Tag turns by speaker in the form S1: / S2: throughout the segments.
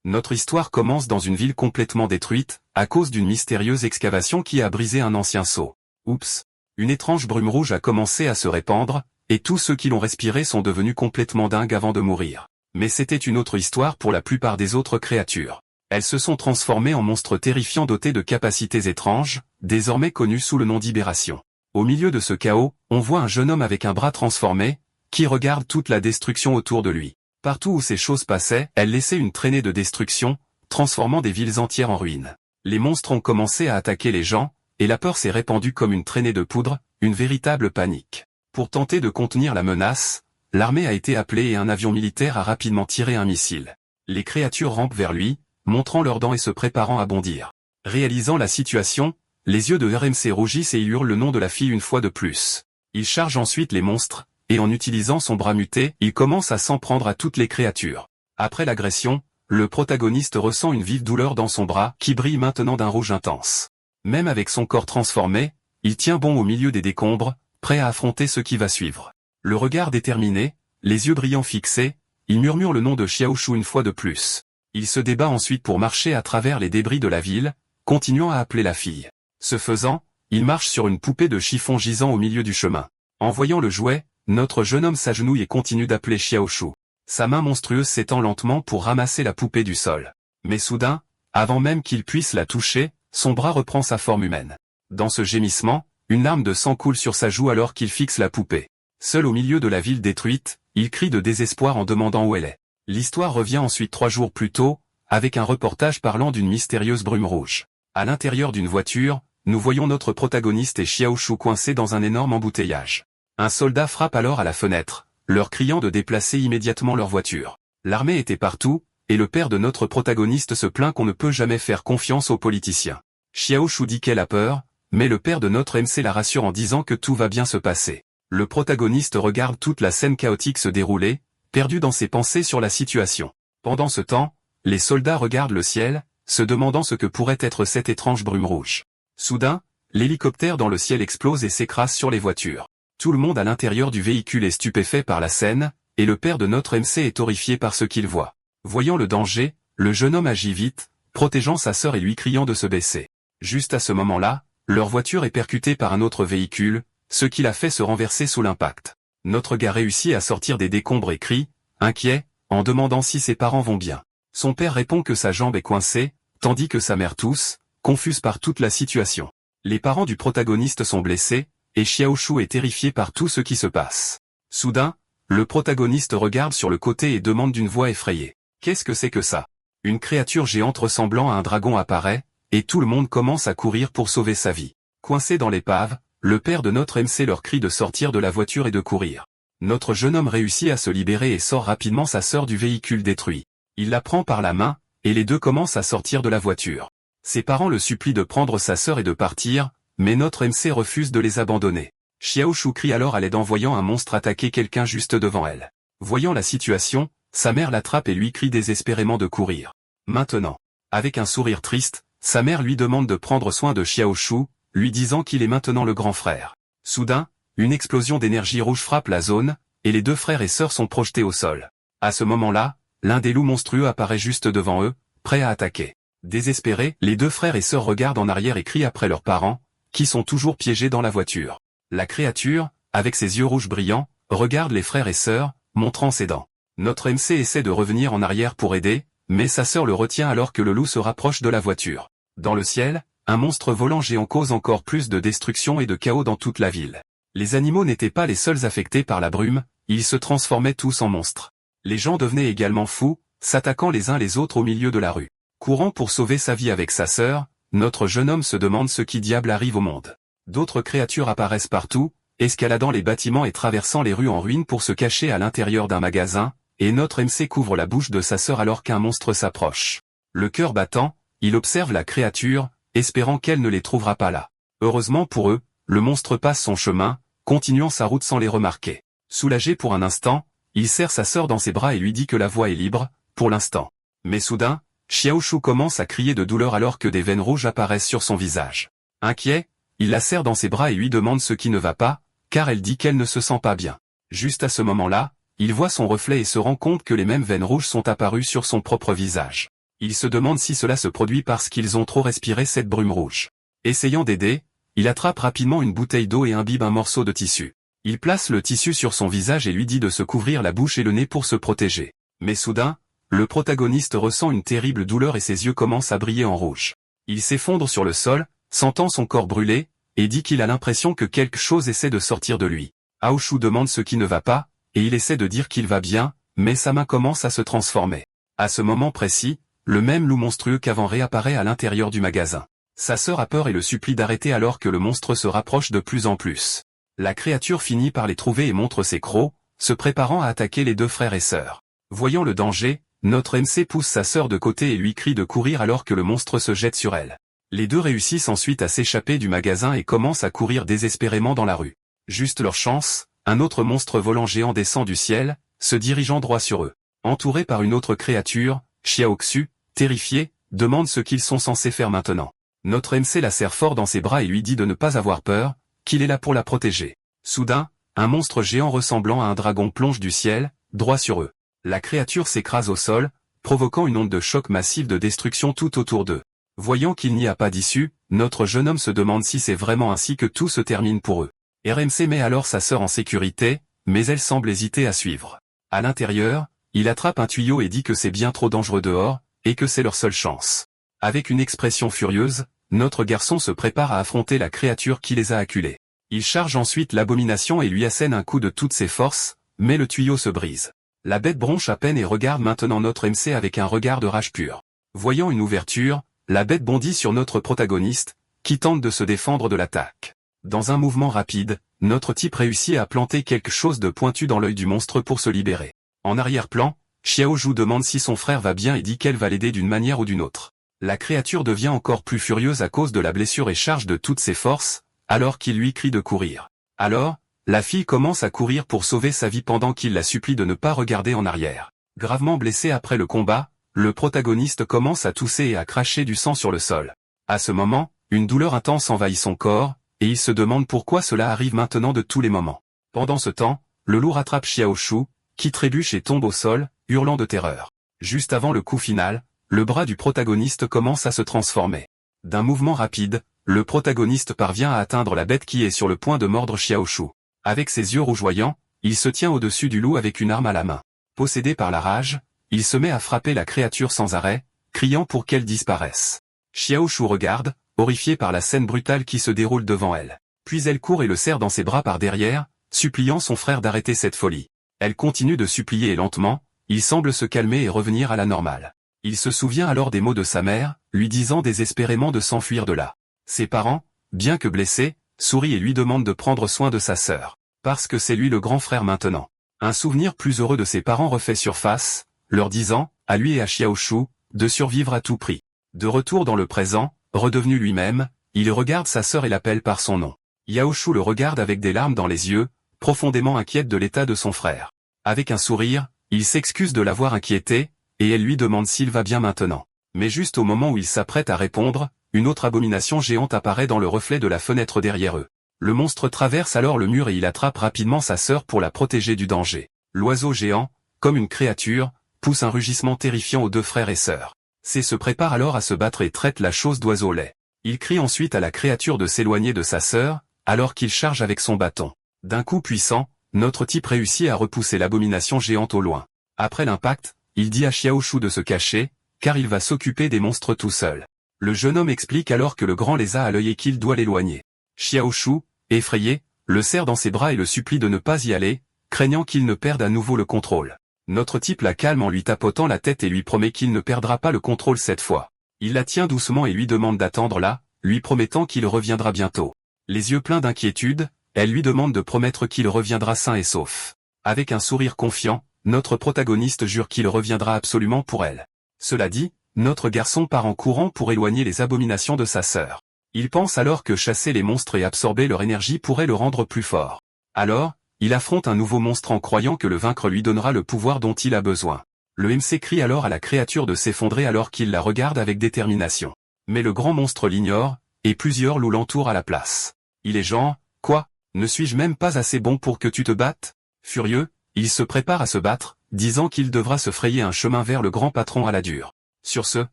S1: Notre histoire commence dans une ville complètement détruite, à cause d'une mystérieuse excavation qui a brisé un ancien sceau. Oups! Une étrange brume rouge a commencé à se répandre, et tous ceux qui l'ont respiré sont devenus complètement dingues avant de mourir. Mais c'était une autre histoire pour la plupart des autres créatures. Elles se sont transformées en monstres terrifiants dotés de capacités étranges, désormais connus sous le nom d'Ibération. Au milieu de ce chaos, on voit un jeune homme avec un bras transformé, qui regarde toute la destruction autour de lui. Partout où ces choses passaient, elles laissaient une traînée de destruction, transformant des villes entières en ruines. Les monstres ont commencé à attaquer les gens, et la peur s'est répandue comme une traînée de poudre, une véritable panique. Pour tenter de contenir la menace, l'armée a été appelée et un avion militaire a rapidement tiré un missile. Les créatures rampent vers lui, montrant leurs dents et se préparant à bondir. Réalisant la situation, les yeux de RMC rougissent et il hurle le nom de la fille une fois de plus. Il charge ensuite les monstres, et en utilisant son bras muté, il commence à s'en prendre à toutes les créatures. Après l'agression, le protagoniste ressent une vive douleur dans son bras, qui brille maintenant d'un rouge intense. Même avec son corps transformé, il tient bon au milieu des décombres, prêt à affronter ce qui va suivre. Le regard déterminé, les yeux brillants fixés, il murmure le nom de Xiaoshu une fois de plus. Il se débat ensuite pour marcher à travers les débris de la ville, continuant à appeler la fille. Ce faisant, il marche sur une poupée de chiffon gisant au milieu du chemin. En voyant le jouet, notre jeune homme s'agenouille et continue d'appeler Xiaoshu. Sa main monstrueuse s'étend lentement pour ramasser la poupée du sol. Mais soudain, avant même qu'il puisse la toucher, son bras reprend sa forme humaine. Dans ce gémissement, une larme de sang coule sur sa joue alors qu'il fixe la poupée. Seul au milieu de la ville détruite, il crie de désespoir en demandant où elle est. L'histoire revient ensuite 3 jours plus tôt, avec un reportage parlant d'une mystérieuse brume rouge. À l'intérieur d'une voiture, nous voyons notre protagoniste et Xiaoshu coincés dans un énorme embouteillage. Un soldat frappe alors à la fenêtre, leur criant de déplacer immédiatement leur voiture. L'armée était partout, et le père de notre protagoniste se plaint qu'on ne peut jamais faire confiance aux politiciens. Xiaoshu dit qu'elle a peur, mais le père de notre MC la rassure en disant que tout va bien se passer. Le protagoniste regarde toute la scène chaotique se dérouler, perdu dans ses pensées sur la situation. Pendant ce temps, les soldats regardent le ciel, se demandant ce que pourrait être cette étrange brume rouge. Soudain, l'hélicoptère dans le ciel explose et s'écrase sur les voitures. Tout le monde à l'intérieur du véhicule est stupéfait par la scène, et le père de notre MC est horrifié par ce qu'il voit. Voyant le danger, le jeune homme agit vite, protégeant sa sœur et lui criant de se baisser. Juste à ce moment-là, leur voiture est percutée par un autre véhicule, ce qui la fait se renverser sous l'impact. Notre gars réussit à sortir des décombres et crie, inquiet, en demandant si ses parents vont bien. Son père répond que sa jambe est coincée, tandis que sa mère tousse, confuse par toute la situation. Les parents du protagoniste sont blessés, et Xiaoshu est terrifié par tout ce qui se passe. Soudain, le protagoniste regarde sur le côté et demande d'une voix effrayée. Qu'est-ce que c'est que ça? Une créature géante ressemblant à un dragon apparaît, et tout le monde commence à courir pour sauver sa vie. Coincé dans l'épave, le père de notre MC leur crie de sortir de la voiture et de courir. Notre jeune homme réussit à se libérer et sort rapidement sa sœur du véhicule détruit. Il la prend par la main, et les deux commencent à sortir de la voiture. Ses parents le supplient de prendre sa sœur et de partir, mais notre MC refuse de les abandonner. Xiaoshu crie alors à l'aide en voyant un monstre attaquer quelqu'un juste devant elle. Voyant la situation, sa mère l'attrape et lui crie désespérément de courir. Maintenant, avec un sourire triste, sa mère lui demande de prendre soin de Xiaoshu, lui disant qu'il est maintenant le grand frère. Soudain, une explosion d'énergie rouge frappe la zone, et les deux frères et sœurs sont projetés au sol. À ce moment-là, l'un des loups monstrueux apparaît juste devant eux, prêt à attaquer. Désespérés, les deux frères et sœurs regardent en arrière et crient après leurs parents, qui sont toujours piégés dans la voiture. La créature, avec ses yeux rouges brillants, regarde les frères et sœurs, montrant ses dents. Notre MC essaie de revenir en arrière pour aider, mais sa sœur le retient alors que le loup se rapproche de la voiture. Dans le ciel, un monstre volant géant cause encore plus de destruction et de chaos dans toute la ville. Les animaux n'étaient pas les seuls affectés par la brume, ils se transformaient tous en monstres. Les gens devenaient également fous, s'attaquant les uns les autres au milieu de la rue. Courant pour sauver sa vie avec sa sœur, notre jeune homme se demande ce qui diable arrive au monde. D'autres créatures apparaissent partout, escaladant les bâtiments et traversant les rues en ruine pour se cacher à l'intérieur d'un magasin, et notre MC couvre la bouche de sa sœur alors qu'un monstre s'approche. Le cœur battant, il observe la créature, espérant qu'elle ne les trouvera pas là. Heureusement pour eux, le monstre passe son chemin, continuant sa route sans les remarquer. Soulagé pour un instant, il serre sa sœur dans ses bras et lui dit que la voie est libre, pour l'instant. Mais soudain, Xiaoshu commence à crier de douleur alors que des veines rouges apparaissent sur son visage. Inquiet, il la serre dans ses bras et lui demande ce qui ne va pas, car elle dit qu'elle ne se sent pas bien. Juste à ce moment-là, il voit son reflet et se rend compte que les mêmes veines rouges sont apparues sur son propre visage. Il se demande si cela se produit parce qu'ils ont trop respiré cette brume rouge. Essayant d'aider, il attrape rapidement une bouteille d'eau et imbibe un morceau de tissu. Il place le tissu sur son visage et lui dit de se couvrir la bouche et le nez pour se protéger. Mais soudain, le protagoniste ressent une terrible douleur et ses yeux commencent à briller en rouge. Il s'effondre sur le sol, sentant son corps brûler, et dit qu'il a l'impression que quelque chose essaie de sortir de lui. Aoshu demande ce qui ne va pas, et il essaie de dire qu'il va bien, mais sa main commence à se transformer. À ce moment précis, le même loup monstrueux qu'avant réapparaît à l'intérieur du magasin. Sa sœur a peur et le supplie d'arrêter alors que le monstre se rapproche de plus en plus. La créature finit par les trouver et montre ses crocs, se préparant à attaquer les deux frères et sœurs. Voyant le danger, notre MC pousse sa sœur de côté et lui crie de courir alors que le monstre se jette sur elle. Les deux réussissent ensuite à s'échapper du magasin et commencent à courir désespérément dans la rue. Juste leur chance, un autre monstre volant géant descend du ciel, se dirigeant droit sur eux. Entouré par une autre créature, Xiaoxu, terrifié, demande ce qu'ils sont censés faire maintenant. Notre MC la serre fort dans ses bras et lui dit de ne pas avoir peur, qu'il est là pour la protéger. Soudain, un monstre géant ressemblant à un dragon plonge du ciel, droit sur eux. La créature s'écrase au sol, provoquant une onde de choc massive de destruction tout autour d'eux. Voyant qu'il n'y a pas d'issue, notre jeune homme se demande si c'est vraiment ainsi que tout se termine pour eux. RMC met alors sa sœur en sécurité, mais elle semble hésiter à suivre. À l'intérieur, il attrape un tuyau et dit que c'est bien trop dangereux dehors, et que c'est leur seule chance. Avec une expression furieuse, notre garçon se prépare à affronter la créature qui les a acculés. Il charge ensuite l'abomination et lui assène un coup de toutes ses forces, mais le tuyau se brise. La bête bronche à peine et regarde maintenant notre MC avec un regard de rage pure. Voyant une ouverture, la bête bondit sur notre protagoniste, qui tente de se défendre de l'attaque. Dans un mouvement rapide, notre type réussit à planter quelque chose de pointu dans l'œil du monstre pour se libérer. En arrière-plan, Xiaoju demande si son frère va bien et dit qu'elle va l'aider d'une manière ou d'une autre. La créature devient encore plus furieuse à cause de la blessure et charge de toutes ses forces, alors qu'il lui crie de courir. Alors, la fille commence à courir pour sauver sa vie pendant qu'il la supplie de ne pas regarder en arrière. Gravement blessé après le combat, le protagoniste commence à tousser et à cracher du sang sur le sol. À ce moment, une douleur intense envahit son corps, et il se demande pourquoi cela arrive maintenant de tous les moments. Pendant ce temps, le loup rattrape Xiaoshu, qui trébuche et tombe au sol, hurlant de terreur. Juste avant le coup final, le bras du protagoniste commence à se transformer. D'un mouvement rapide, le protagoniste parvient à atteindre la bête qui est sur le point de mordre Xiaoshu. Avec ses yeux rougeoyants, il se tient au-dessus du loup avec une arme à la main. Possédé par la rage, il se met à frapper la créature sans arrêt, criant pour qu'elle disparaisse. Xiaoshu regarde, horrifiée par la scène brutale qui se déroule devant elle. Puis elle court et le serre dans ses bras par derrière, suppliant son frère d'arrêter cette folie. Elle continue de supplier et lentement, il semble se calmer et revenir à la normale. Il se souvient alors des mots de sa mère, lui disant désespérément de s'enfuir de là. Ses parents, bien que blessés, sourient et lui demandent de prendre soin de sa sœur, parce que c'est lui le grand frère maintenant. Un souvenir plus heureux de ses parents refait surface, leur disant, à lui et à Xiaoshu, de survivre à tout prix. De retour dans le présent, redevenu lui-même, il regarde sa sœur et l'appelle par son nom. Yaoshu le regarde avec des larmes dans les yeux, profondément inquiète de l'état de son frère. Avec un sourire, il s'excuse de l'avoir inquiété, et elle lui demande s'il va bien maintenant. Mais juste au moment où il s'apprête à répondre, une autre abomination géante apparaît dans le reflet de la fenêtre derrière eux. Le monstre traverse alors le mur et il attrape rapidement sa sœur pour la protéger du danger. L'oiseau géant, comme une créature, pousse un rugissement terrifiant aux deux frères et sœurs. C se prépare alors à se battre et traite la chose d'oiseau laid. Il crie ensuite à la créature de s'éloigner de sa sœur, alors qu'il charge avec son bâton. D'un coup puissant, notre type réussit à repousser l'abomination géante au loin. Après l'impact, il dit à Xiaoshu de se cacher, car il va s'occuper des monstres tout seul. Le jeune homme explique alors que le grand les a à l'œil et qu'il doit l'éloigner. Xiaoshu, effrayé, le serre dans ses bras et le supplie de ne pas y aller, craignant qu'il ne perde à nouveau le contrôle. Notre type la calme en lui tapotant la tête et lui promet qu'il ne perdra pas le contrôle cette fois. Il la tient doucement et lui demande d'attendre là, lui promettant qu'il reviendra bientôt. Les yeux pleins d'inquiétude, elle lui demande de promettre qu'il reviendra sain et sauf. Avec un sourire confiant, notre protagoniste jure qu'il reviendra absolument pour elle. Cela dit, notre garçon part en courant pour éloigner les abominations de sa sœur. Il pense alors que chasser les monstres et absorber leur énergie pourrait le rendre plus fort. Alors, il affronte un nouveau monstre en croyant que le vaincre lui donnera le pouvoir dont il a besoin. Le MC crie alors à la créature de s'effondrer alors qu'il la regarde avec détermination. Mais le grand monstre l'ignore, et plusieurs loups l'entourent à la place. Il est genre, quoi, ne suis-je même pas assez bon pour que tu te battes? Furieux, il se prépare à se battre, disant qu'il devra se frayer un chemin vers le grand patron à la dure. Sur ce,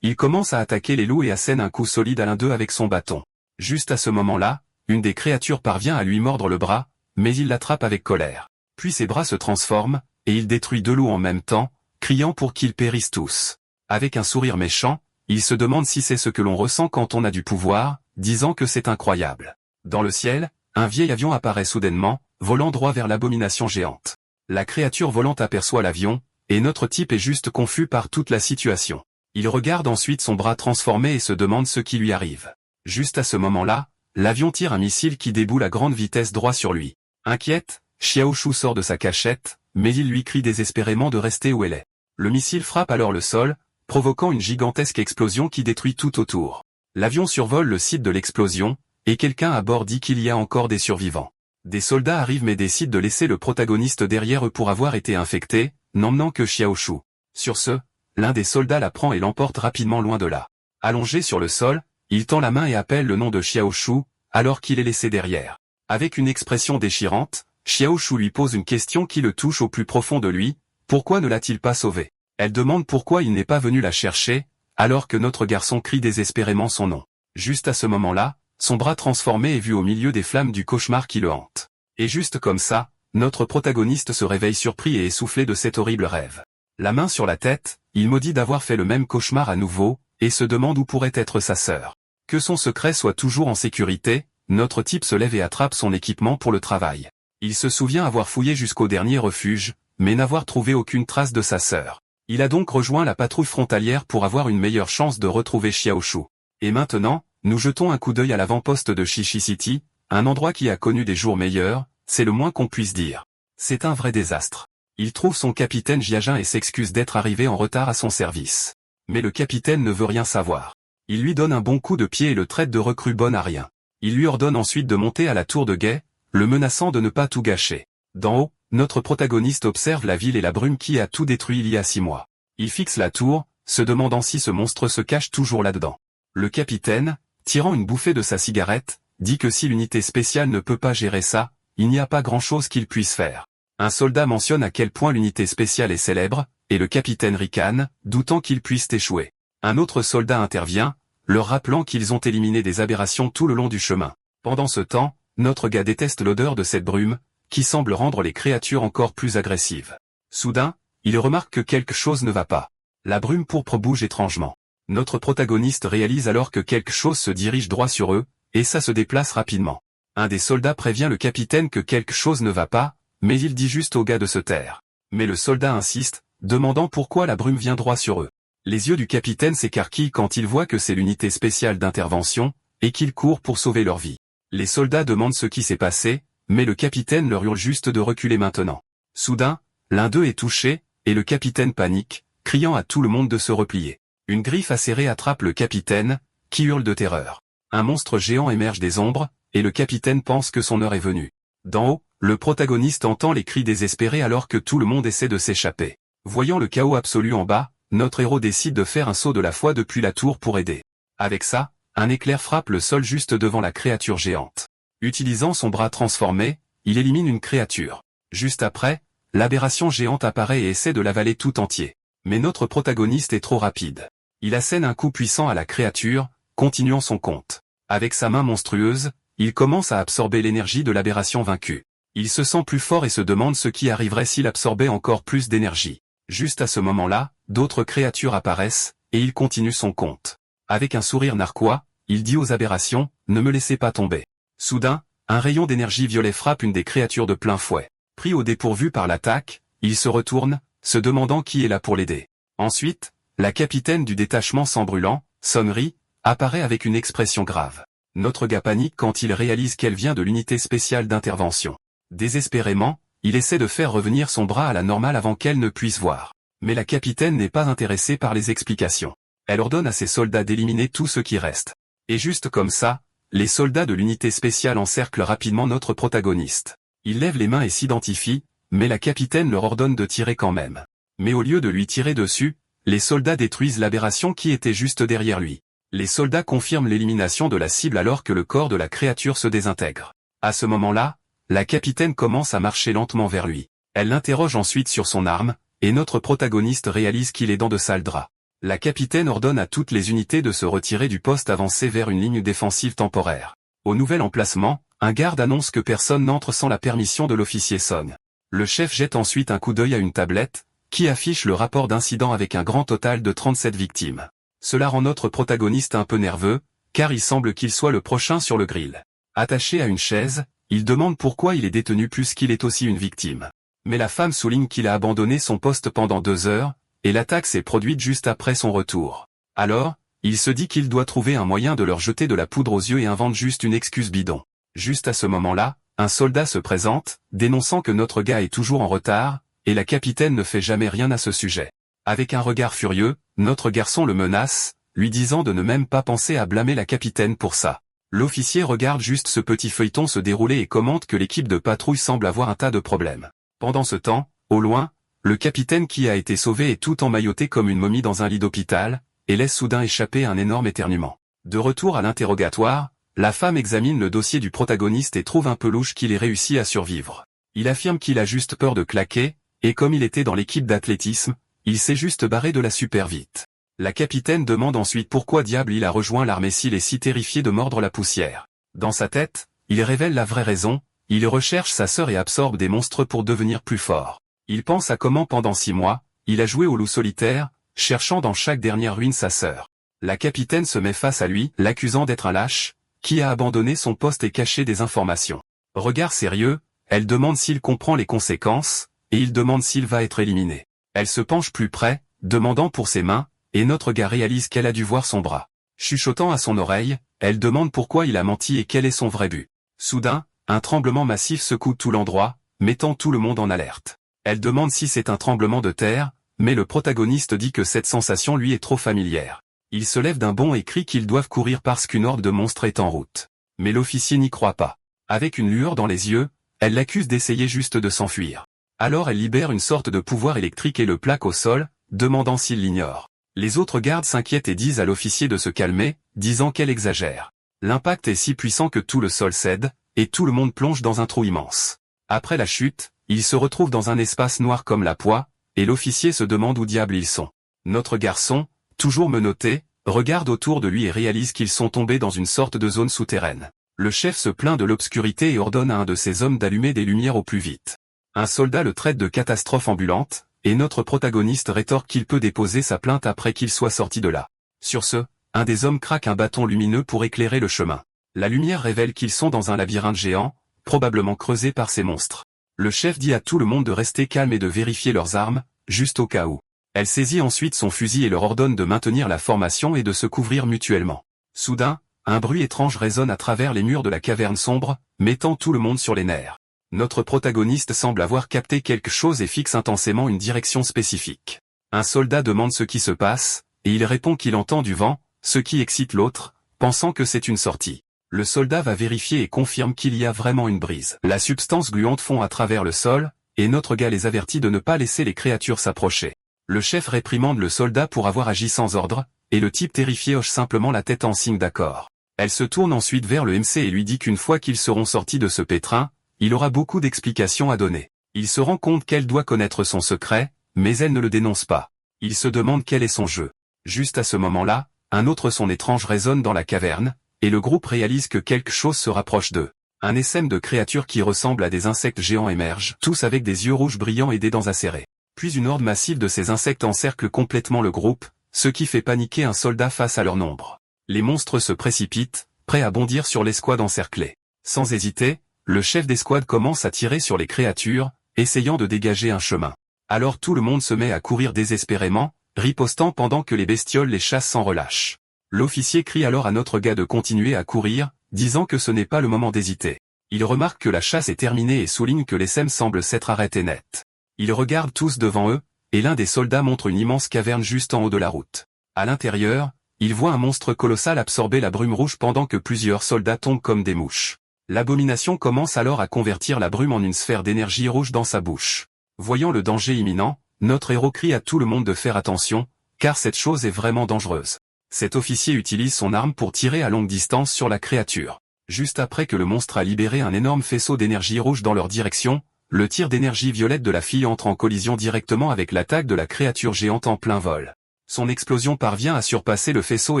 S1: il commence à attaquer les loups et assène un coup solide à l'un d'eux avec son bâton. Juste à ce moment-là, une des créatures parvient à lui mordre le bras, mais il l'attrape avec colère. Puis ses bras se transforment, et il détruit 2 loups en même temps, criant pour qu'ils périssent tous. Avec un sourire méchant, il se demande si c'est ce que l'on ressent quand on a du pouvoir, disant que c'est incroyable. Dans le ciel, un vieil avion apparaît soudainement, volant droit vers l'abomination géante. La créature volante aperçoit l'avion, et notre type est juste confus par toute la situation. Il regarde ensuite son bras transformé et se demande ce qui lui arrive. Juste à ce moment-là, l'avion tire un missile qui déboule à grande vitesse droit sur lui. Inquiète, Xiaoshu sort de sa cachette, mais il lui crie désespérément de rester où elle est. Le missile frappe alors le sol, provoquant une gigantesque explosion qui détruit tout autour. L'avion survole le site de l'explosion, et quelqu'un à bord dit qu'il y a encore des survivants. Des soldats arrivent mais décident de laisser le protagoniste derrière eux pour avoir été infecté, n'emmenant que Xiaoshu. Sur ce, l'un des soldats la prend et l'emporte rapidement loin de là. Allongé sur le sol, il tend la main et appelle le nom de Xiaoshu, alors qu'il est laissé derrière. Avec une expression déchirante, Xiaoshu lui pose une question qui le touche au plus profond de lui, pourquoi ne l'a-t-il pas sauvé? Elle demande pourquoi il n'est pas venu la chercher, alors que notre garçon crie désespérément son nom. Juste à ce moment-là, son bras transformé est vu au milieu des flammes du cauchemar qui le hante. Et juste comme ça, notre protagoniste se réveille surpris et essoufflé de cet horrible rêve. La main sur la tête, il maudit d'avoir fait le même cauchemar à nouveau, et se demande où pourrait être sa sœur. Que son secret soit toujours en sécurité, notre type se lève et attrape son équipement pour le travail. Il se souvient avoir fouillé jusqu'au dernier refuge, mais n'avoir trouvé aucune trace de sa sœur. Il a donc rejoint la patrouille frontalière pour avoir une meilleure chance de retrouver Xiaoshu. Et maintenant, nous jetons un coup d'œil à l'avant-poste de Shishi City, un endroit qui a connu des jours meilleurs, c'est le moins qu'on puisse dire. C'est un vrai désastre. Il trouve son capitaine Jiajin et s'excuse d'être arrivé en retard à son service. Mais le capitaine ne veut rien savoir. Il lui donne un bon coup de pied et le traite de recrue bonne à rien. Il lui ordonne ensuite de monter à la tour de guet, le menaçant de ne pas tout gâcher. D'en haut, notre protagoniste observe la ville et la brume qui a tout détruit il y a 6 mois. Il fixe la tour, se demandant si ce monstre se cache toujours là-dedans. Le capitaine, tirant une bouffée de sa cigarette, dit que si l'unité spéciale ne peut pas gérer ça, il n'y a pas grand-chose qu'il puisse faire. Un soldat mentionne à quel point l'unité spéciale est célèbre, et le capitaine ricane, doutant qu'ils puissent échouer. Un autre soldat intervient, leur rappelant qu'ils ont éliminé des aberrations tout le long du chemin. Pendant ce temps, notre gars déteste l'odeur de cette brume, qui semble rendre les créatures encore plus agressives. Soudain, il remarque que quelque chose ne va pas. La brume pourpre bouge étrangement. Notre protagoniste réalise alors que quelque chose se dirige droit sur eux, et ça se déplace rapidement. Un des soldats prévient le capitaine que quelque chose ne va pas, mais il dit juste au gars de se taire. Mais le soldat insiste, demandant pourquoi la brume vient droit sur eux. Les yeux du capitaine s'écarquillent quand il voit que c'est l'unité spéciale d'intervention, et qu'il court pour sauver leur vie. Les soldats demandent ce qui s'est passé, mais le capitaine leur hurle juste de reculer maintenant. Soudain, l'un d'eux est touché, et le capitaine panique, criant à tout le monde de se replier. Une griffe acérée attrape le capitaine, qui hurle de terreur. Un monstre géant émerge des ombres, et le capitaine pense que son heure est venue. D'en haut, le protagoniste entend les cris désespérés alors que tout le monde essaie de s'échapper. Voyant le chaos absolu en bas, notre héros décide de faire un saut de la foi depuis la tour pour aider. Avec ça, un éclair frappe le sol juste devant la créature géante. Utilisant son bras transformé, il élimine une créature. Juste après, l'aberration géante apparaît et essaie de l'avaler tout entier. Mais notre protagoniste est trop rapide. Il assène un coup puissant à la créature, continuant son compte. Avec sa main monstrueuse, il commence à absorber l'énergie de l'aberration vaincue. Il se sent plus fort et se demande ce qui arriverait s'il absorbait encore plus d'énergie. Juste à ce moment-là, d'autres créatures apparaissent, et il continue son compte. Avec un sourire narquois, il dit aux aberrations, « Ne me laissez pas tomber ». Soudain, un rayon d'énergie violet frappe une des créatures de plein fouet. Pris au dépourvu par l'attaque, il se retourne, se demandant qui est là pour l'aider. Ensuite, la capitaine du détachement sang brûlant, Sonri, apparaît avec une expression grave. Notre gars panique quand il réalise qu'elle vient de l'unité spéciale d'intervention. Désespérément, il essaie de faire revenir son bras à la normale avant qu'elle ne puisse voir. Mais la capitaine n'est pas intéressée par les explications. Elle ordonne à ses soldats d'éliminer tout ce qui reste. Et juste comme ça, les soldats de l'unité spéciale encerclent rapidement notre protagoniste. Il lève les mains et s'identifie, mais la capitaine leur ordonne de tirer quand même. Mais au lieu de lui tirer dessus, les soldats détruisent l'aberration qui était juste derrière lui. Les soldats confirment l'élimination de la cible alors que le corps de la créature se désintègre. À ce moment-là, la capitaine commence à marcher lentement vers lui. Elle l'interroge ensuite sur son arme, et notre protagoniste réalise qu'il est dans de sales draps. La capitaine ordonne à toutes les unités de se retirer du poste avancé vers une ligne défensive temporaire. Au nouvel emplacement, un garde annonce que personne n'entre sans la permission de l'officier Song. Le chef jette ensuite un coup d'œil à une tablette, qui affiche le rapport d'incident avec un grand total de 37 victimes. Cela rend notre protagoniste un peu nerveux, car il semble qu'il soit le prochain sur le grill. Attaché à une chaise, il demande pourquoi il est détenu plus qu'il est aussi une victime. Mais la femme souligne qu'il a abandonné son poste pendant 2 heures, et l'attaque s'est produite juste après son retour. Alors, il se dit qu'il doit trouver un moyen de leur jeter de la poudre aux yeux et invente juste une excuse bidon. Juste à ce moment-là, un soldat se présente, dénonçant que notre gars est toujours en retard, et la capitaine ne fait jamais rien à ce sujet. Avec un regard furieux, notre garçon le menace, lui disant de ne même pas penser à blâmer la capitaine pour ça. L'officier regarde juste ce petit feuilleton se dérouler et commente que l'équipe de patrouille semble avoir un tas de problèmes. Pendant ce temps, au loin, le capitaine qui a été sauvé est tout emmailloté comme une momie dans un lit d'hôpital, et laisse soudain échapper un énorme éternuement. De retour à l'interrogatoire, la femme examine le dossier du protagoniste et trouve un peu louche qu'il ait réussi à survivre. Il affirme qu'il a juste peur de claquer, et comme il était dans l'équipe d'athlétisme, il s'est juste barré de la super vite. La capitaine demande ensuite pourquoi diable il a rejoint l'armée s'il est si terrifié de mordre la poussière. Dans sa tête, il révèle la vraie raison, il recherche sa sœur et absorbe des monstres pour devenir plus fort. Il pense à comment pendant 6 mois, il a joué au loup solitaire, cherchant dans chaque dernière ruine sa sœur. La capitaine se met face à lui, l'accusant d'être un lâche, qui a abandonné son poste et caché des informations. Regard sérieux, elle demande s'il comprend les conséquences, et il demande s'il va être éliminé. Elle se penche plus près, demandant pour ses mains, et notre gars réalise qu'elle a dû voir son bras. Chuchotant à son oreille, elle demande pourquoi il a menti et quel est son vrai but. Soudain, un tremblement massif secoue tout l'endroit, mettant tout le monde en alerte. Elle demande si c'est un tremblement de terre, mais le protagoniste dit que cette sensation lui est trop familière. Il se lève d'un bond et crie qu'ils doivent courir parce qu'une horde de monstres est en route. Mais l'officier n'y croit pas. Avec une lueur dans les yeux, elle l'accuse d'essayer juste de s'enfuir. Alors elle libère une sorte de pouvoir électrique et le plaque au sol, demandant s'il l'ignore. Les autres gardes s'inquiètent et disent à l'officier de se calmer, disant qu'elle exagère. L'impact est si puissant que tout le sol cède, et tout le monde plonge dans un trou immense. Après la chute, ils se retrouvent dans un espace noir comme la poix, et l'officier se demande où diable ils sont. Notre garçon, toujours menotté, regarde autour de lui et réalise qu'ils sont tombés dans une sorte de zone souterraine. Le chef se plaint de l'obscurité et ordonne à un de ses hommes d'allumer des lumières au plus vite. Un soldat le traite de catastrophe ambulante, et notre protagoniste rétorque qu'il peut déposer sa plainte après qu'il soit sorti de là. Sur ce, un des hommes craque un bâton lumineux pour éclairer le chemin. La lumière révèle qu'ils sont dans un labyrinthe géant, probablement creusé par ces monstres. Le chef dit à tout le monde de rester calme et de vérifier leurs armes, juste au cas où. Elle saisit ensuite son fusil et leur ordonne de maintenir la formation et de se couvrir mutuellement. Soudain, un bruit étrange résonne à travers les murs de la caverne sombre, mettant tout le monde sur les nerfs. Notre protagoniste semble avoir capté quelque chose et fixe intensément une direction spécifique. Un soldat demande ce qui se passe, et il répond qu'il entend du vent, ce qui excite l'autre, pensant que c'est une sortie. Le soldat va vérifier et confirme qu'il y a vraiment une brise. La substance gluante fond à travers le sol, et notre gars les avertit de ne pas laisser les créatures s'approcher. Le chef réprimande le soldat pour avoir agi sans ordre, et le type terrifié hoche simplement la tête en signe d'accord. Elle se tourne ensuite vers le MC et lui dit qu'une fois qu'ils seront sortis de ce pétrin, il aura beaucoup d'explications à donner. Il se rend compte qu'elle doit connaître son secret, mais elle ne le dénonce pas. Il se demande quel est son jeu. Juste à ce moment-là, un autre son étrange résonne dans la caverne, et le groupe réalise que quelque chose se rapproche d'eux. Un essaim de créatures qui ressemblent à des insectes géants émergent, tous avec des yeux rouges brillants et des dents acérées. Puis une horde massive de ces insectes encercle complètement le groupe, ce qui fait paniquer un soldat face à leur nombre. Les monstres se précipitent, prêts à bondir sur l'escouade encerclée. Sans hésiter, le chef d'escouade commence à tirer sur les créatures, essayant de dégager un chemin. Alors tout le monde se met à courir désespérément, ripostant pendant que les bestioles les chassent sans relâche. L'officier crie alors à notre gars de continuer à courir, disant que ce n'est pas le moment d'hésiter. Il remarque que la chasse est terminée et souligne que les SEM semblent s'être arrêtés net. Ils regardent tous devant eux, et l'un des soldats montre une immense caverne juste en haut de la route. À l'intérieur, il voit un monstre colossal absorber la brume rouge pendant que plusieurs soldats tombent comme des mouches. L'abomination commence alors à convertir la brume en une sphère d'énergie rouge dans sa bouche. Voyant le danger imminent, notre héros crie à tout le monde de faire attention, car cette chose est vraiment dangereuse. Cet officier utilise son arme pour tirer à longue distance sur la créature. Juste après que le monstre a libéré un énorme faisceau d'énergie rouge dans leur direction, le tir d'énergie violette de la fille entre en collision directement avec l'attaque de la créature géante en plein vol. Son explosion parvient à surpasser le faisceau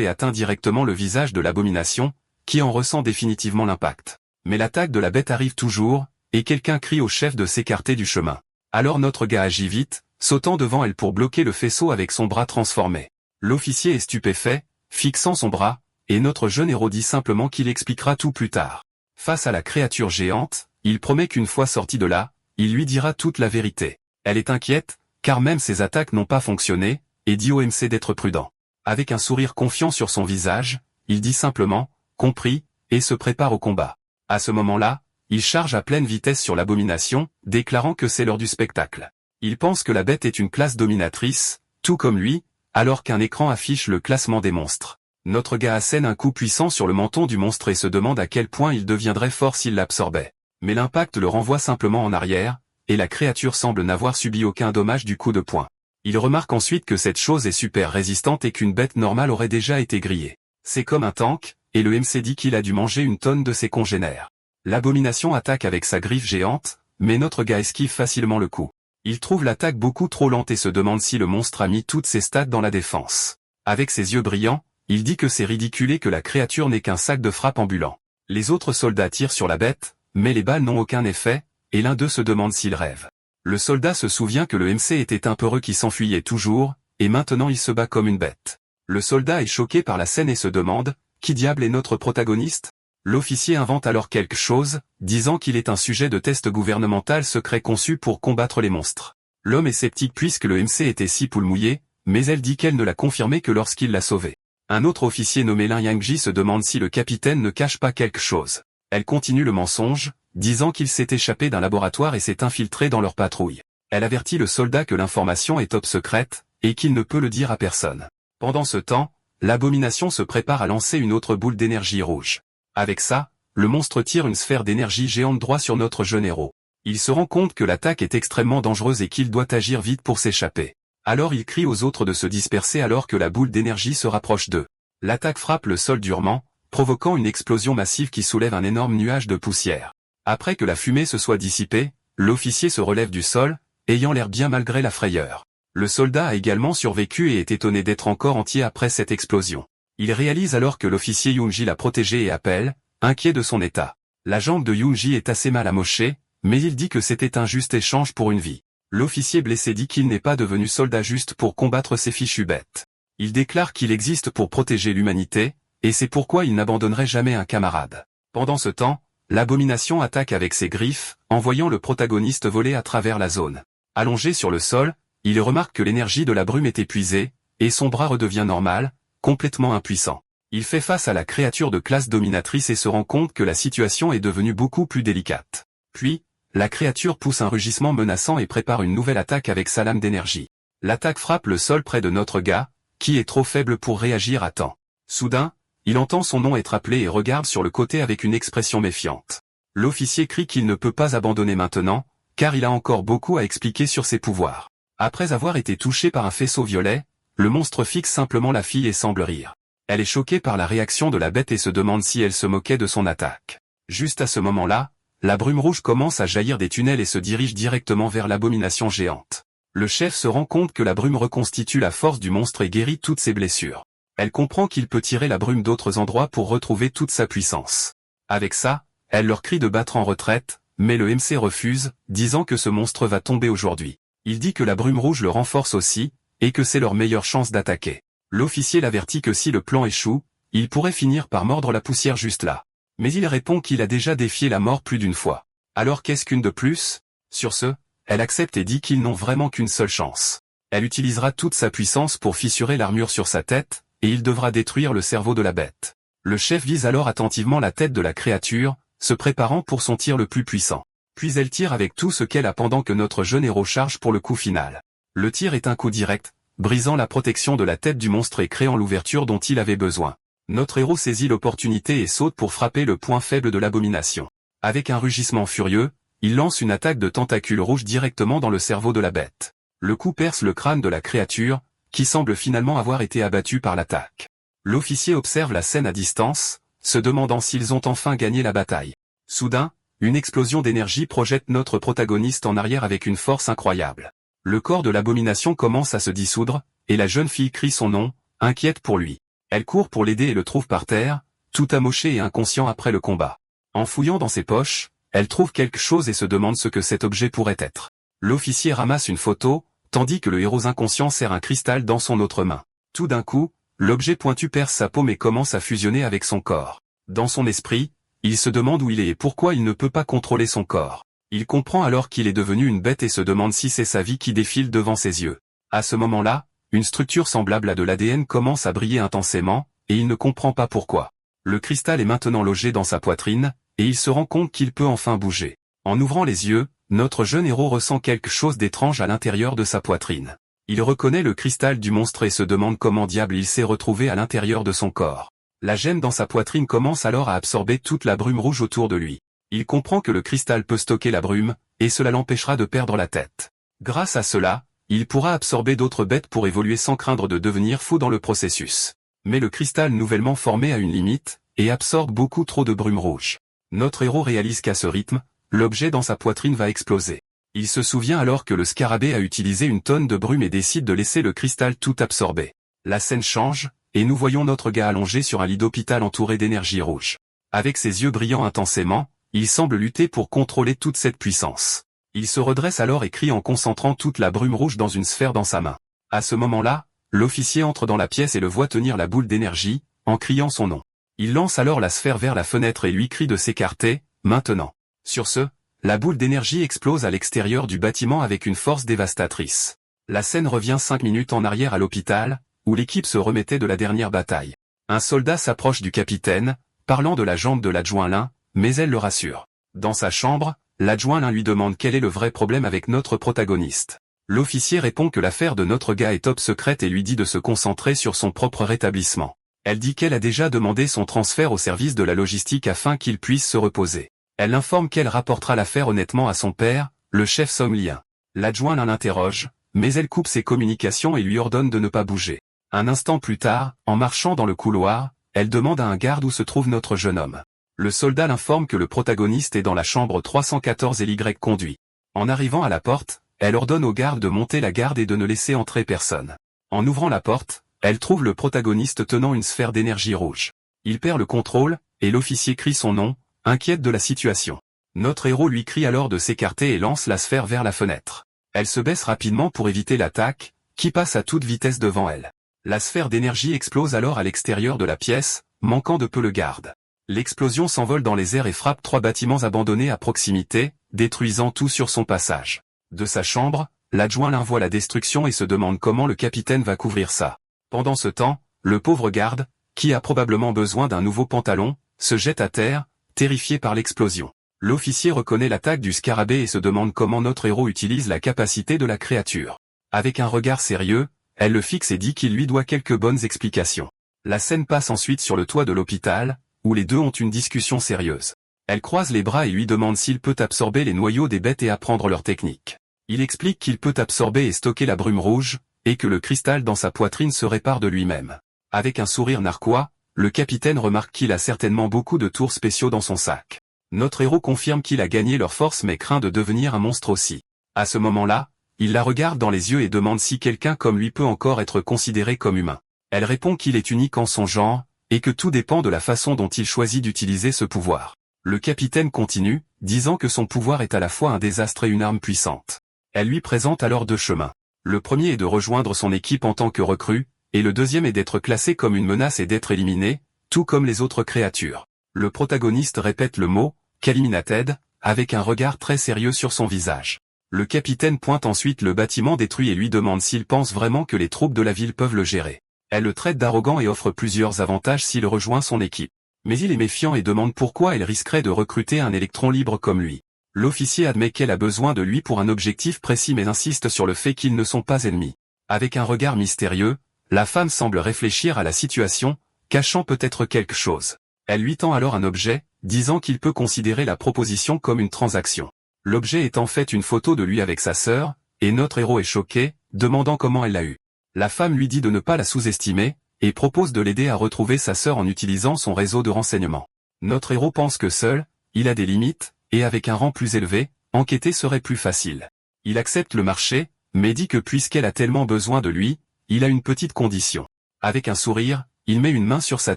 S1: et atteint directement le visage de l'abomination, qui en ressent définitivement l'impact. Mais l'attaque de la bête arrive toujours, et quelqu'un crie au chef de s'écarter du chemin. Alors notre gars agit vite, sautant devant elle pour bloquer le faisceau avec son bras transformé. L'officier est stupéfait, fixant son bras, et notre jeune héros dit simplement qu'il expliquera tout plus tard. Face à la créature géante, il promet qu'une fois sorti de là, il lui dira toute la vérité. Elle est inquiète, car même ses attaques n'ont pas fonctionné, et dit au MC d'être prudent. Avec un sourire confiant sur son visage, il dit simplement « compris » et se prépare au combat. À ce moment-là, il charge à pleine vitesse sur l'abomination, déclarant que c'est l'heure du spectacle. Il pense que la bête est une classe dominatrice, tout comme lui, alors qu'un écran affiche le classement des monstres. Notre gars assène un coup puissant sur le menton du monstre et se demande à quel point il deviendrait fort s'il l'absorbait. Mais l'impact le renvoie simplement en arrière, et la créature semble n'avoir subi aucun dommage du coup de poing. Il remarque ensuite que cette chose est super résistante et qu'une bête normale aurait déjà été grillée. C'est comme un tank, et le MC dit qu'il a dû manger une tonne de ses congénères. L'abomination attaque avec sa griffe géante, mais notre gars esquive facilement le coup. Il trouve l'attaque beaucoup trop lente et se demande si le monstre a mis toutes ses stats dans la défense. Avec ses yeux brillants, il dit que c'est ridicule et que la créature n'est qu'un sac de frappe ambulant. Les autres soldats tirent sur la bête, mais les balles n'ont aucun effet, et l'un d'eux se demande s'il rêve. Le soldat se souvient que le MC était un peureux qui s'enfuyait toujours, et maintenant il se bat comme une bête. Le soldat est choqué par la scène et se demande « Qui diable est notre protagoniste ?» L'officier invente alors quelque chose, disant qu'il est un sujet de test gouvernemental secret conçu pour combattre les monstres. L'homme est sceptique puisque le MC était si poule mouillée, mais elle dit qu'elle ne l'a confirmé que lorsqu'il l'a sauvé. Un autre officier nommé Lin Yangji se demande si le capitaine ne cache pas quelque chose. Elle continue le mensonge, disant qu'il s'est échappé d'un laboratoire et s'est infiltré dans leur patrouille. Elle avertit le soldat que l'information est top secrète, et qu'il ne peut le dire à personne. Pendant ce temps, l'abomination se prépare à lancer une autre boule d'énergie rouge. Avec ça, le monstre tire une sphère d'énergie géante droit sur notre jeune héros. Il se rend compte que l'attaque est extrêmement dangereuse et qu'il doit agir vite pour s'échapper. Alors il crie aux autres de se disperser alors que la boule d'énergie se rapproche d'eux. L'attaque frappe le sol durement, provoquant une explosion massive qui soulève un énorme nuage de poussière. Après que la fumée se soit dissipée, l'officier se relève du sol, ayant l'air bien malgré la frayeur. Le soldat a également survécu et est étonné d'être encore entier après cette explosion. Il réalise alors que l'officier Yoonji l'a protégé et appelle, inquiet de son état. La jambe de Yoonji est assez mal amochée, mais il dit que c'était un juste échange pour une vie. L'officier blessé dit qu'il n'est pas devenu soldat juste pour combattre ces fichues bêtes. Il déclare qu'il existe pour protéger l'humanité, et c'est pourquoi il n'abandonnerait jamais un camarade. Pendant ce temps, l'abomination attaque avec ses griffes, envoyant le protagoniste voler à travers la zone. Allongé sur le sol, il remarque que l'énergie de la brume est épuisée, et son bras redevient normal, complètement impuissant. Il fait face à la créature de classe dominatrice et se rend compte que la situation est devenue beaucoup plus délicate. Puis, la créature pousse un rugissement menaçant et prépare une nouvelle attaque avec sa lame d'énergie. L'attaque frappe le sol près de notre gars, qui est trop faible pour réagir à temps. Soudain, il entend son nom être appelé et regarde sur le côté avec une expression méfiante. L'officier crie qu'il ne peut pas abandonner maintenant, car il a encore beaucoup à expliquer sur ses pouvoirs. Après avoir été touché par un faisceau violet, le monstre fixe simplement la fille et semble rire. Elle est choquée par la réaction de la bête et se demande si elle se moquait de son attaque. Juste à ce moment-là, la brume rouge commence à jaillir des tunnels et se dirige directement vers l'abomination géante. Le chef se rend compte que la brume reconstitue la force du monstre et guérit toutes ses blessures. Elle comprend qu'il peut tirer la brume d'autres endroits pour retrouver toute sa puissance. Avec ça, elle leur crie de battre en retraite, mais le MC refuse, disant que ce monstre va tomber aujourd'hui. Il dit que la brume rouge le renforce aussi, et que c'est leur meilleure chance d'attaquer. L'officier l'avertit que si le plan échoue, il pourrait finir par mordre la poussière juste là. Mais il répond qu'il a déjà défié la mort plus d'une fois. Alors qu'est-ce qu'une de plus? Sur ce, elle accepte et dit qu'ils n'ont vraiment qu'une seule chance. Elle utilisera toute sa puissance pour fissurer l'armure sur sa tête, et il devra détruire le cerveau de la bête. Le chef vise alors attentivement la tête de la créature, se préparant pour son tir le plus puissant. Puis elle tire avec tout ce qu'elle a pendant que notre jeune héros charge pour le coup final. Le tir est un coup direct, brisant la protection de la tête du monstre et créant l'ouverture dont il avait besoin. Notre héros saisit l'opportunité et saute pour frapper le point faible de l'abomination. Avec un rugissement furieux, il lance une attaque de tentacules rouges directement dans le cerveau de la bête. Le coup perce le crâne de la créature, qui semble finalement avoir été abattue par l'attaque. L'officier observe la scène à distance, se demandant s'ils ont enfin gagné la bataille. Soudain, une explosion d'énergie projette notre protagoniste en arrière avec une force incroyable. Le corps de l'abomination commence à se dissoudre, et la jeune fille crie son nom, inquiète pour lui. Elle court pour l'aider et le trouve par terre, tout amoché et inconscient après le combat. En fouillant dans ses poches, elle trouve quelque chose et se demande ce que cet objet pourrait être. L'officier ramasse une photo, tandis que le héros inconscient serre un cristal dans son autre main. Tout d'un coup, l'objet pointu perce sa paume et commence à fusionner avec son corps. Dans son esprit, il se demande où il est et pourquoi il ne peut pas contrôler son corps. Il comprend alors qu'il est devenu une bête et se demande si c'est sa vie qui défile devant ses yeux. À ce moment-là, une structure semblable à de l'ADN commence à briller intensément, et il ne comprend pas pourquoi. Le cristal est maintenant logé dans sa poitrine, et il se rend compte qu'il peut enfin bouger. En ouvrant les yeux, notre jeune héros ressent quelque chose d'étrange à l'intérieur de sa poitrine. Il reconnaît le cristal du monstre et se demande comment diable il s'est retrouvé à l'intérieur de son corps. La gêne dans sa poitrine commence alors à absorber toute la brume rouge autour de lui. Il comprend que le cristal peut stocker la brume, et cela l'empêchera de perdre la tête. Grâce à cela, il pourra absorber d'autres bêtes pour évoluer sans craindre de devenir fou dans le processus. Mais le cristal nouvellement formé a une limite, et absorbe beaucoup trop de brume rouge. Notre héros réalise qu'à ce rythme, l'objet dans sa poitrine va exploser. Il se souvient alors que le scarabée a utilisé une tonne de brume et décide de laisser le cristal tout absorber. La scène change, et nous voyons notre gars allongé sur un lit d'hôpital entouré d'énergie rouge. Avec ses yeux brillant intensément, il semble lutter pour contrôler toute cette puissance. Il se redresse alors et crie en concentrant toute la brume rouge dans une sphère dans sa main. À ce moment-là, l'officier entre dans la pièce et le voit tenir la boule d'énergie, en criant son nom. Il lance alors la sphère vers la fenêtre et lui crie de s'écarter, maintenant. Sur ce, la boule d'énergie explose à l'extérieur du bâtiment avec une force dévastatrice. La scène revient 5 minutes en arrière à l'hôpital, où l'équipe se remettait de la dernière bataille. Un soldat s'approche du capitaine, parlant de la jambe de l'adjoint Lin, mais elle le rassure. Dans sa chambre, l'adjoint Lin lui demande quel est le vrai problème avec notre protagoniste. L'officier répond que l'affaire de notre gars est top secrète et lui dit de se concentrer sur son propre rétablissement. Elle dit qu'elle a déjà demandé son transfert au service de la logistique afin qu'il puisse se reposer. Elle informe qu'elle rapportera l'affaire honnêtement à son père, le chef Song Lian. L'adjoint l'interroge, mais elle coupe ses communications et lui ordonne de ne pas bouger. Un instant plus tard, en marchant dans le couloir, elle demande à un garde où se trouve notre jeune homme. Le soldat l'informe que le protagoniste est dans la chambre 314 et l'Y conduit. En arrivant à la porte, elle ordonne au garde de monter la garde et de ne laisser entrer personne. En ouvrant la porte, elle trouve le protagoniste tenant une sphère d'énergie rouge. Il perd le contrôle, et l'officier crie son nom, inquiète de la situation. Notre héros lui crie alors de s'écarter et lance la sphère vers la fenêtre. Elle se baisse rapidement pour éviter l'attaque, qui passe à toute vitesse devant elle. La sphère d'énergie explose alors à l'extérieur de la pièce, manquant de peu le garde. L'explosion s'envole dans les airs et frappe 3 bâtiments abandonnés à proximité, détruisant tout sur son passage. De sa chambre, l'adjoint Lin voit la destruction et se demande comment le capitaine va couvrir ça. Pendant ce temps, le pauvre garde, qui a probablement besoin d'un nouveau pantalon, se jette à terre, terrifié par l'explosion. L'officier reconnaît l'attaque du scarabée et se demande comment notre héros utilise la capacité de la créature. Avec un regard sérieux, elle le fixe et dit qu'il lui doit quelques bonnes explications. La scène passe ensuite sur le toit de l'hôpital, où les deux ont une discussion sérieuse. Elle croise les bras et lui demande s'il peut absorber les noyaux des bêtes et apprendre leur technique. Il explique qu'il peut absorber et stocker la brume rouge, et que le cristal dans sa poitrine se répare de lui-même. Avec un sourire narquois, le capitaine remarque qu'il a certainement beaucoup de tours spéciaux dans son sac. Notre héros confirme qu'il a gagné leur force mais craint de devenir un monstre aussi. À ce moment-là, il la regarde dans les yeux et demande si quelqu'un comme lui peut encore être considéré comme humain. Elle répond qu'il est unique en son genre, et que tout dépend de la façon dont il choisit d'utiliser ce pouvoir. Le capitaine continue, disant que son pouvoir est à la fois un désastre et une arme puissante. Elle lui présente alors 2 chemins. Le premier est de rejoindre son équipe en tant que recrue, et le deuxième est d'être classé comme une menace et d'être éliminé, tout comme les autres créatures. Le protagoniste répète le mot « Eliminated » avec un regard très sérieux sur son visage. Le capitaine pointe ensuite le bâtiment détruit et lui demande s'il pense vraiment que les troupes de la ville peuvent le gérer. Elle le traite d'arrogant et offre plusieurs avantages s'il rejoint son équipe. Mais il est méfiant et demande pourquoi elle risquerait de recruter un électron libre comme lui. L'officier admet qu'elle a besoin de lui pour un objectif précis mais insiste sur le fait qu'ils ne sont pas ennemis. Avec un regard mystérieux, la femme semble réfléchir à la situation, cachant peut-être quelque chose. Elle lui tend alors un objet, disant qu'il peut considérer la proposition comme une transaction. L'objet est en fait une photo de lui avec sa sœur, et notre héros est choqué, demandant comment elle l'a eu. La femme lui dit de ne pas la sous-estimer, et propose de l'aider à retrouver sa sœur en utilisant son réseau de renseignements. Notre héros pense que seul, il a des limites, et avec un rang plus élevé, enquêter serait plus facile. Il accepte le marché, mais dit que puisqu'elle a tellement besoin de lui, Il a une petite condition. Avec un sourire, il met une main sur sa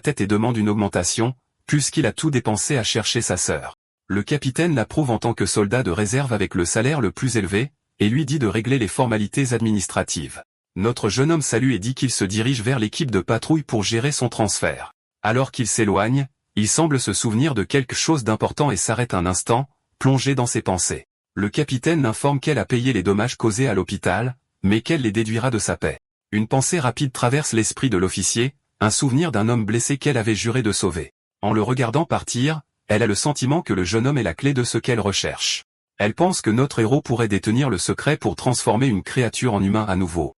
S1: tête et demande une augmentation, puisqu'il a tout dépensé à chercher sa sœur. Le capitaine l'approuve en tant que soldat de réserve avec le salaire le plus élevé, et lui dit de régler les formalités administratives. Notre jeune homme salue et dit qu'il se dirige vers l'équipe de patrouille pour gérer son transfert. Alors qu'il s'éloigne, il semble se souvenir de quelque chose d'important et s'arrête un instant, plongé dans ses pensées. Le capitaine l'informe qu'elle a payé les dommages causés à l'hôpital, mais qu'elle les déduira de sa paie. Une pensée rapide traverse l'esprit de l'officier, un souvenir d'un homme blessé qu'elle avait juré de sauver. En le regardant partir, elle a le sentiment que le jeune homme est la clé de ce qu'elle recherche. Elle pense que notre héros pourrait détenir le secret pour transformer une créature en humain à nouveau.